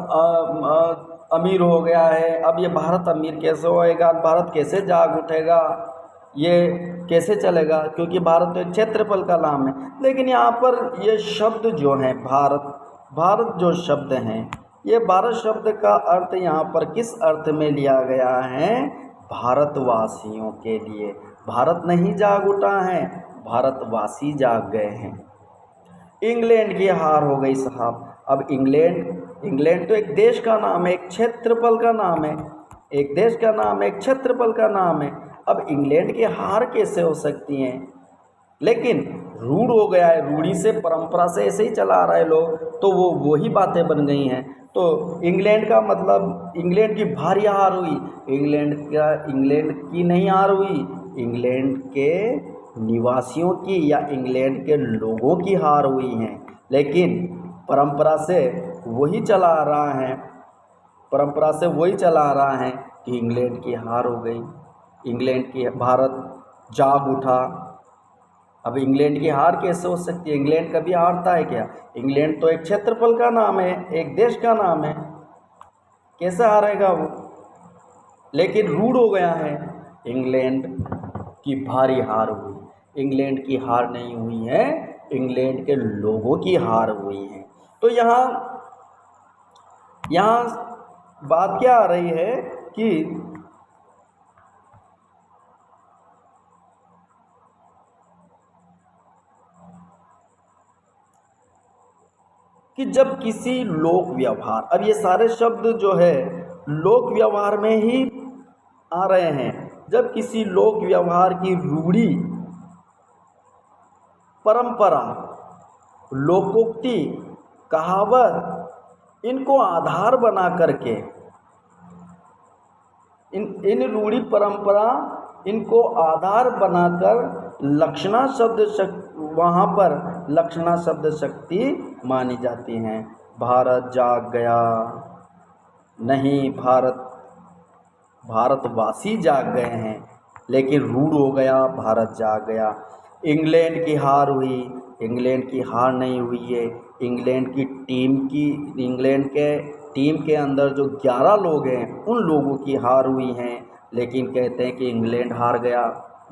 अमीर हो गया है। अब ये भारत अमीर कैसे होएगा, भारत कैसे जाग उठेगा, ये कैसे चलेगा, क्योंकि भारत तो एक क्षेत्रफल का नाम है। लेकिन यहाँ पर ये शब्द जो हैं भारत, भारत जो शब्द हैं, ये भारत शब्द का अर्थ यहाँ पर किस अर्थ में लिया गया है, भारतवासियों के लिए। भारत नहीं जाग उठा है, भारतवासी जाग गए हैं। इंग्लैंड की हार हो गई साहब। अब इंग्लैंड तो एक देश का नाम है, एक क्षेत्रफल का नाम है, एक देश का नाम है, एक क्षेत्रफल का नाम है। अब इंग्लैंड की हार कैसे हो सकती हैं। लेकिन रूढ़ हो गया है, रूढ़ी से, परंपरा से ऐसे ही चला आ रहे लोग, तो वो वही बातें बन गई हैं। तो इंग्लैंड का मतलब इंग्लैंड की भारी हार हुई, इंग्लैंड की नहीं हार हुई, इंग्लैंड के निवासियों की या इंग्लैंड के लोगों की हार हुई है। लेकिन परंपरा से वही चला आ रहा है, परंपरा से वही चला आ रहा है कि इंग्लैंड की हार हो गई, इंग्लैंड की, भारत जाग उठा। अब इंग्लैंड की हार कैसे हो सकती है, इंग्लैंड कभी हारता है क्या। इंग्लैंड तो एक क्षेत्रफल का नाम है, एक देश का नाम है, कैसे हारेगा वो। लेकिन रूढ़ हो गया है, इंग्लैंड की भारी हार हुई। इंग्लैंड की हार नहीं हुई है, इंग्लैंड के लोगों की हार हुई है। तो यहाँ बात क्या आ रही है कि जब किसी लोक व्यवहार, अब ये सारे शब्द जो है लोक व्यवहार में ही आ रहे हैं। जब किसी लोक व्यवहार की रूढ़ी, परंपरा, लोकोक्ति, कहावत, इनको आधार बना करके इन रूढ़ी परंपरा इनको आधार बनाकर लक्षणा शब्द वहाँ पर लक्षणा शब्द शक्ति मानी जाती हैं। भारत जाग गया, नहीं, भारतवासी जाग गए हैं, लेकिन रूढ़ हो गया भारत जाग गया। इंग्लैंड की हार हुई, इंग्लैंड की हार नहीं हुई है। इंग्लैंड के टीम के अंदर जो 11 लोग हैं उन लोगों की हार हुई हैं, लेकिन कहते हैं कि इंग्लैंड हार गया,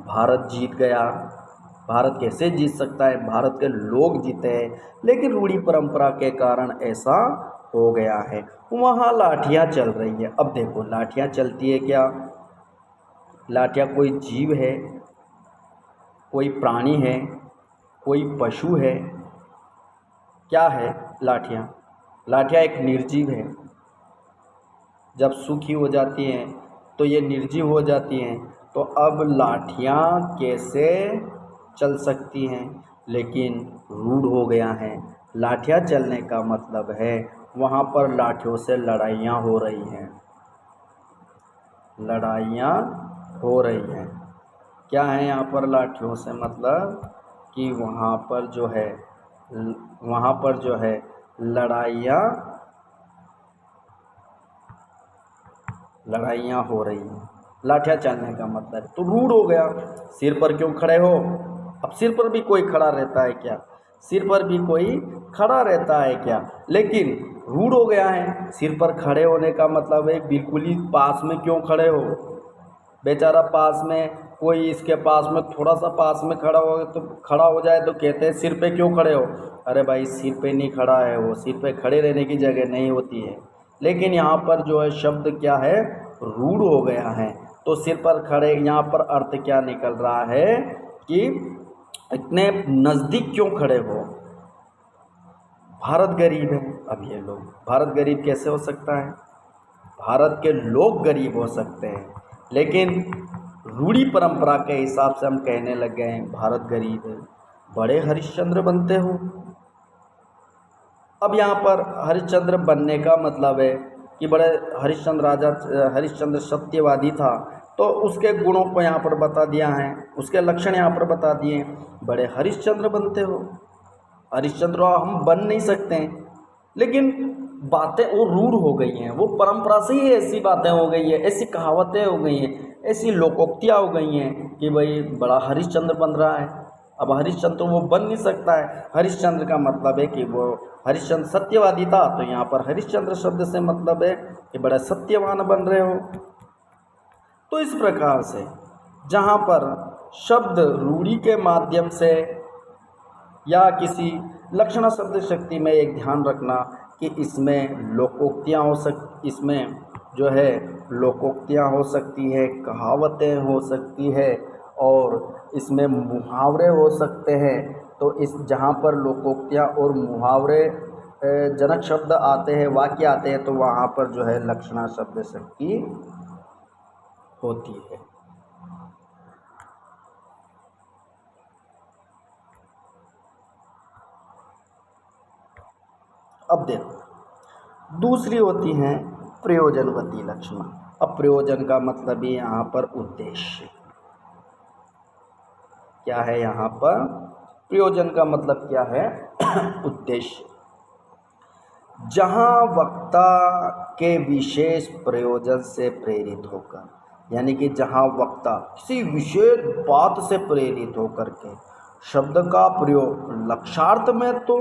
भारत जीत गया। भारत कैसे जीत सकता है? भारत के लोग जीते हैं, लेकिन रूढ़ी परंपरा के कारण ऐसा हो गया है। वहाँ लाठियाँ चल रही है। अब देखो लाठियाँ चलती है क्या? लाठियाँ कोई जीव है, कोई प्राणी है, कोई पशु है? क्या है लाठियाँ? लाठियाँ एक निर्जीव है। जब सूखी हो जाती हैं तो ये निर्जीव हो जाती हैं। तो अब लाठियाँ कैसे चल सकती हैं? लेकिन रूढ़ हो गया है। लाठियाँ चलने का मतलब है वहाँ पर लाठियों से लड़ाइयाँ हो रही हैं, लड़ाइयाँ हो रही हैं। क्या है यहाँ पर लाठियों से मतलब? कि वहाँ पर जो है लड़ाइयाँ हो रही हैं। लाठियाँ चलने का मतलब तो रूढ़ हो गया। सिर पर क्यों खड़े हो? अब सिर पर भी कोई खड़ा रहता है क्या? सिर पर भी कोई खड़ा रहता है क्या? लेकिन रूढ़ हो गया है। सिर पर खड़े होने का मतलब है बिल्कुल ही पास में क्यों खड़े हो? बेचारा पास में कोई इसके पास में थोड़ा सा पास में खड़ा हो जाए तो कहते हैं सिर पे क्यों खड़े हो? अरे भाई सिर पे नहीं खड़ा है, वो सिर पे खड़े रहने की जगह नहीं होती है। लेकिन यहाँ पर जो है शब्द क्या है? रूढ़ हो गया है। तो सिर पर खड़े यहाँ पर अर्थ क्या निकल रहा है कि इतने नज़दीक क्यों खड़े हो? भारत गरीब है। अब ये लोग, भारत गरीब कैसे हो सकता है? भारत के लोग गरीब हो सकते हैं, लेकिन रूढ़ी परंपरा के हिसाब से हम कहने लग गए हैं भारत गरीब है। बड़े हरिश्चंद्र बनते हो। अब यहाँ पर हरिश्चंद्र बनने का मतलब है कि बड़े हरिश्चंद्र सत्यवादी था, तो उसके गुणों को यहाँ पर बता दिया है, उसके लक्षण यहाँ पर बता दिए। बड़े हरिश्चंद्र बनते हो। हरिश्चंद्र हम बन नहीं सकते हैं, लेकिन बातें वो रूढ़ हो गई हैं, वो परंपरा से ही ऐसी बातें हो गई है, ऐसी कहावतें हो गई हैं, ऐसी लोकोक्तियाँ हो गई हैं कि भाई बड़ा हरिश्चंद्र बन रहा है। अब हरिश्चंद्र वो बन नहीं सकता है। हरिश्चंद्र का मतलब है कि वो हरिश्चंद्र सत्यवादी था, तो यहाँ पर हरिश्चंद्र शब्द से मतलब है कि बड़ा सत्यवान बन रहे हो। तो इस प्रकार से जहाँ पर शब्द रूढ़ी के माध्यम से या किसी लक्षणा शब्द शक्ति में एक ध्यान रखना कि इसमें लोकोक्तियाँ हो सकती है, कहावतें हो सकती है, और इसमें मुहावरे हो सकते हैं। तो इस जहाँ पर लोकोक्तियाँ और मुहावरे जनक शब्द आते हैं, वाक्य आते हैं, तो वहाँ पर जो है लक्षणा शब्द शक्ति होती है। अब देखो दूसरी होती हैं प्रयोजनवती लक्षणा। अब प्रयोजन का मतलब ही यहाँ पर उद्देश्य। क्या है यहाँ पर? प्रयोजन का मतलब क्या है? उद्देश्य। जहाँ वक्ता के विशेष प्रयोजन से प्रेरित होकर, यानी कि जहाँ वक्ता किसी विशेष बात से प्रेरित होकर के शब्द का प्रयोग लक्षार्थ में, तो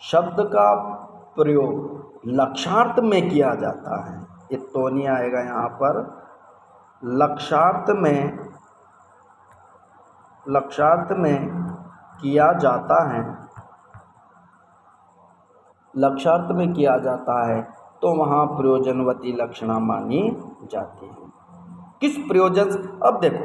शब्द का प्रयोग लक्षार्थ में किया जाता है। ये तो नहीं आएगा यहाँ पर। लक्षार्थ में किया जाता है, लक्षार्थ में किया जाता है, तो वहाँ प्रयोजनवती लक्षणा मानी जाती है। किस प्रयोजन? अब देखो,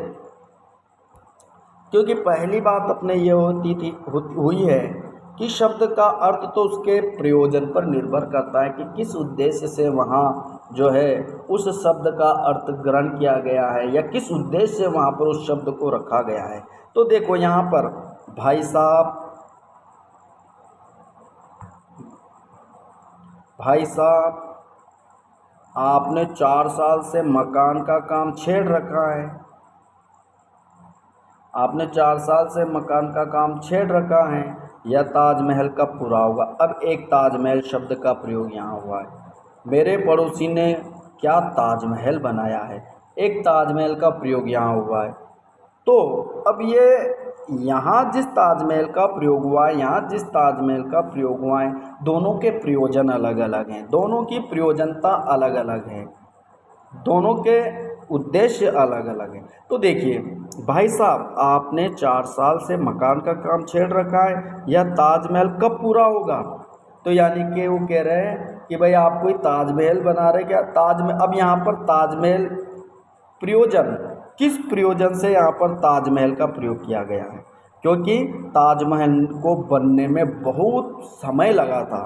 क्योंकि पहली बात अपने ये हुई है कि शब्द का अर्थ तो उसके प्रयोजन पर निर्भर करता है कि किस उद्देश्य से वहाँ जो है उस शब्द का अर्थ ग्रहण किया गया है, या किस उद्देश्य से वहाँ पर उस शब्द को रखा गया है। तो देखो यहाँ पर भाई साहब आपने 4 साल से मकान का काम छेड़ रखा है। आपने 4 साल से मकान का काम छेड़ रखा है। यह ताजमहल कब पूरा होगा? अब एक ताजमहल शब्द का प्रयोग यहाँ हुआ है। मेरे पड़ोसी ने क्या ताजमहल बनाया है, एक ताजमहल का प्रयोग यहाँ हुआ है। तो अब ये यहाँ जिस ताजमहल का प्रयोग हुआ है, यहाँ जिस ताजमहल का प्रयोग हुआ है, दोनों के प्रयोजन अलग अलग हैं, दोनों की प्रयोजनता अलग अलग है, दोनों के उद्देश्य अलग अलग हैं। तो देखिए भाई साहब, आपने 4 साल से मकान का काम छेड़ रखा है, यह ताजमहल कब पूरा होगा? तो यानी कि वो कह रहे हैं कि भाई आप कोई ताजमहल बना रहे क्या? ताजमहल, अब यहाँ पर ताजमहल प्रयोजन, किस प्रयोजन से यहाँ पर ताजमहल का प्रयोग किया गया है? क्योंकि ताजमहल को बनने में बहुत समय लगा था,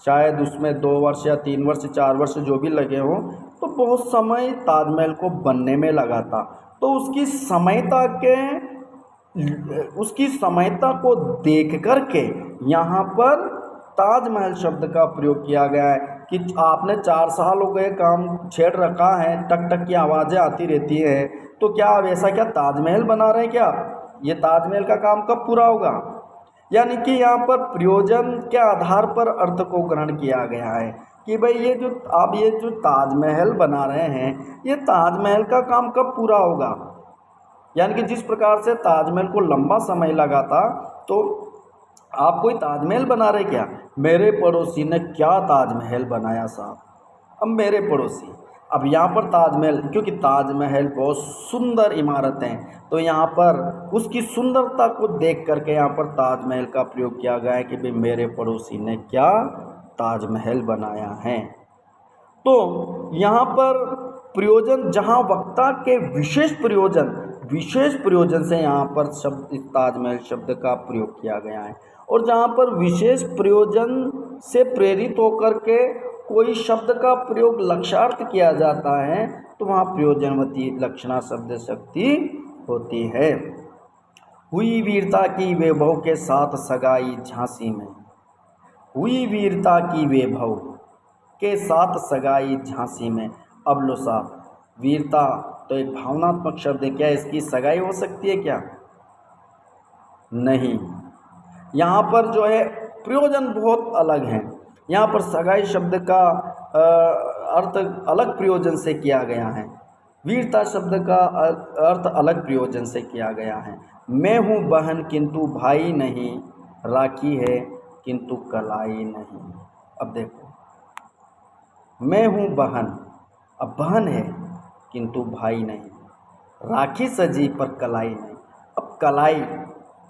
शायद उसमें 2 वर्ष या 3 वर्ष 4 वर्ष जो भी लगे हों, तो बहुत समय ताजमहल को बनने में लगा था। तो उसकी समयता को देख करके यहाँ पर ताजमहल शब्द का प्रयोग किया गया है कि आपने 4 साल हो गए काम छेड़ रखा है, टक टक की आवाज़ें आती रहती है, तो क्या आप ऐसा क्या ताजमहल बना रहे हैं क्या? ये ताजमहल का काम कब पूरा होगा? यानी कि यहाँ पर प्रयोजन के आधार पर अर्थ को ग्रहण किया गया है कि भाई ये जो ताजमहल बना रहे हैं, ये ताजमहल का काम कब पूरा होगा? यानी कि जिस प्रकार से ताजमहल को लंबा समय लगा था, तो आप कोई ताजमहल बना रहे क्या? मेरे पड़ोसी ने क्या ताजमहल बनाया साहब? अब मेरे पड़ोसी, अब यहाँ पर ताजमहल, क्योंकि ताजमहल बहुत सुंदर इमारत है, तो यहाँ पर उसकी सुंदरता को देख करके यहाँ पर ताजमहल का प्रयोग किया गया है कि भाई मेरे पड़ोसी ने क्या ताजमहल बनाया है। तो यहाँ पर प्रयोजन, जहाँ वक्ता के विशेष प्रयोजन से यहाँ पर शब्द ताजमहल शब्द का प्रयोग किया गया है, और जहाँ पर विशेष प्रयोजन से प्रेरित होकर के कोई शब्द का प्रयोग लक्षार्थ किया जाता है, तो वहाँ प्रयोजनवती लक्षणा शब्द शक्ति होती है। हुई वीरता की वैभव के साथ सगाई झांसी में, हुई वीरता की वैभव के साथ सगाई झांसी में। अब लो साहब, वीरता तो एक भावनात्मक शब्द है, क्या इसकी सगाई हो सकती है क्या? नहीं। यहाँ पर जो है प्रयोजन बहुत अलग हैं। यहाँ पर सगाई शब्द का अर्थ अलग प्रयोजन से किया गया है, वीरता शब्द का अर्थ अलग प्रयोजन से किया गया है। मैं हूँ बहन किंतु भाई नहीं, राखी है किंतु कलाई नहीं। अब देखो, मैं हूँ बहन, अब बहन है किंतु भाई नहीं, राखी सजी पर कलाई नहीं। अब कलाई,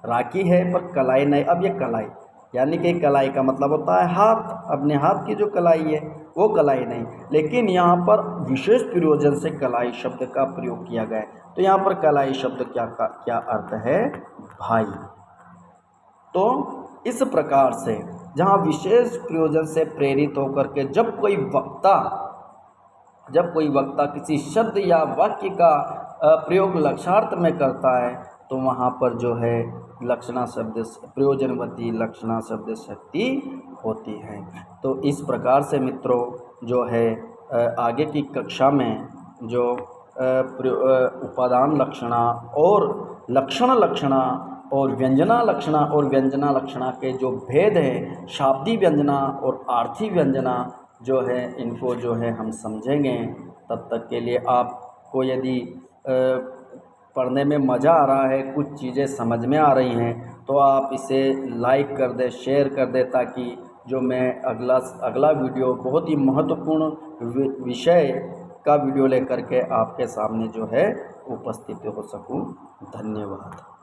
राखी है पर कलाई नहीं। अब ये कलाई यानी कि कलाई का मतलब होता है हाथ, अपने हाथ की जो कलाई है वो कलाई नहीं, लेकिन यहाँ पर विशेष प्रयोजन से कलाई शब्द का प्रयोग किया गया है। तो यहाँ पर कलाई शब्द क्या अर्थ है? भाई। तो इस प्रकार से जहाँ विशेष प्रयोजन से प्रेरित होकर के जब कोई वक्ता किसी शब्द या वाक्य का प्रयोग लक्षार्थ में करता है, तो वहाँ पर जो है लक्षणा शब्द, प्रयोजनवती लक्षणा शब्द शक्ति होती है। तो इस प्रकार से मित्रों जो है आगे की कक्षा में जो उपादान लक्षणा और लक्षण लक्षणा और व्यंजना लक्षणा के जो भेद हैं, शाब्दी व्यंजना और आर्थी व्यंजना जो है, इनको जो है हम समझेंगे। तब तक के लिए आपको यदि पढ़ने में मज़ा आ रहा है, कुछ चीज़ें समझ में आ रही हैं, तो आप इसे लाइक कर दें, शेयर कर दें, ताकि जो मैं अगला वीडियो बहुत ही महत्वपूर्ण विषय का वीडियो लेकर के आपके सामने जो है उपस्थित हो सकूं। धन्यवाद।